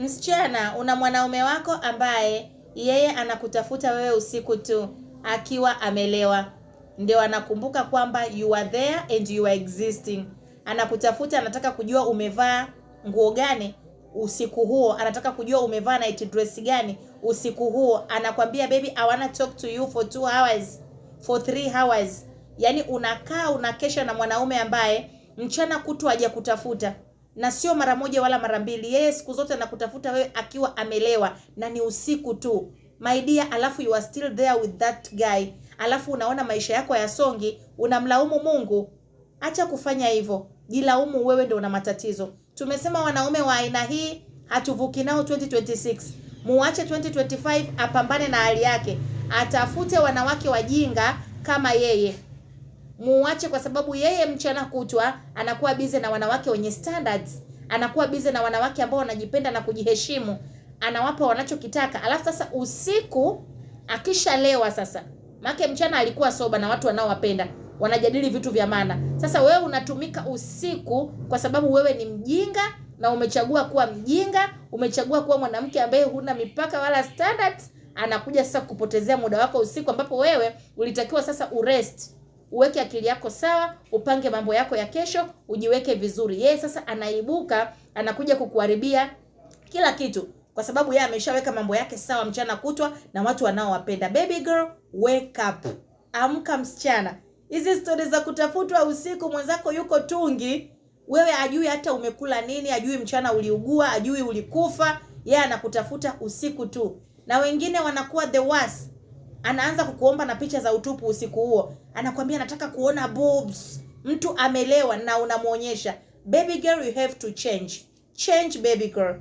Msichana, una mwanaume wako ambaye yeye anakutafuta wewe usiku tu akiwa amelewa. Ndio anakumbuka kwamba you are there and you are existing. Anakutafuta, anataka kujua umevaa nguo gani usiku huo, anataka kujua umevaa night dress gani usiku huo. Anakwambia baby, I wanna talk to you for 2 hours, for 3 hours. Yaani unakaa unakesha na mwanaume ambaye mchana kutwa hajakutafuta, na sio mara moja wala mara mbili. Yeye siku zote anakutafuta wewe akiwa amelewa, na ni usiku tu my dear. Alafu you are still there with that guy, alafu unaona maisha yako yasongi, unamlaumu Mungu. Acha kufanya hivyo, jilaumu wewe, ndio una matatizo. Tumesema wanaume wa aina hii hatuvuki nao 2026. Muache 2025 apambane na hali yake, atafute wanawake wajinga kama yeye. Muache, kwa sababu yeye mchana kutwa anakuwa busy na wanawake wenye standards, anakuwa busy na wanawake ambao wanajipenda na kujiheshimu, anawapa wanachokitaka. Alafu sasa usiku akishalewa sasa, make mchana alikuwa soba na watu wanaowapenda wanajadili vitu vya maana. Sasa wewe unatumika usiku kwa sababu wewe ni mjinga, na umechagua kuwa mjinga, umechagua kuwa mwanamke ambaye huna mipaka wala standards. Anakuja sasa kupotezea muda wako usiku, ambapo wewe ulitakiwa sasa urest, uweke akili yako sawa, upange mambo yako ya kesho, ujiweke vizuri. Yeye sasa anaibuka, anakuja kukuharibia kila kitu, kwa sababu yeye ameshaweka mambo yake sawa mchana kutwa na watu wanaowapenda. Baby girl, wake up. Amka msichana. Hizi stories za kutafutwa usiku, mwenzako yuko tungi, wewe ajui hata umekula nini, ajui mchana uliugua, ajui ulikufa. Yeye anakutafuta usiku tu. Na wengine wanakuwa the worst. Anaanza kukuomba na picha za utupu usiku huo. Anakuambia nataka kuona boobs. Mtu amelewa na unamuonyesha. Baby girl, you have to change. Change baby girl.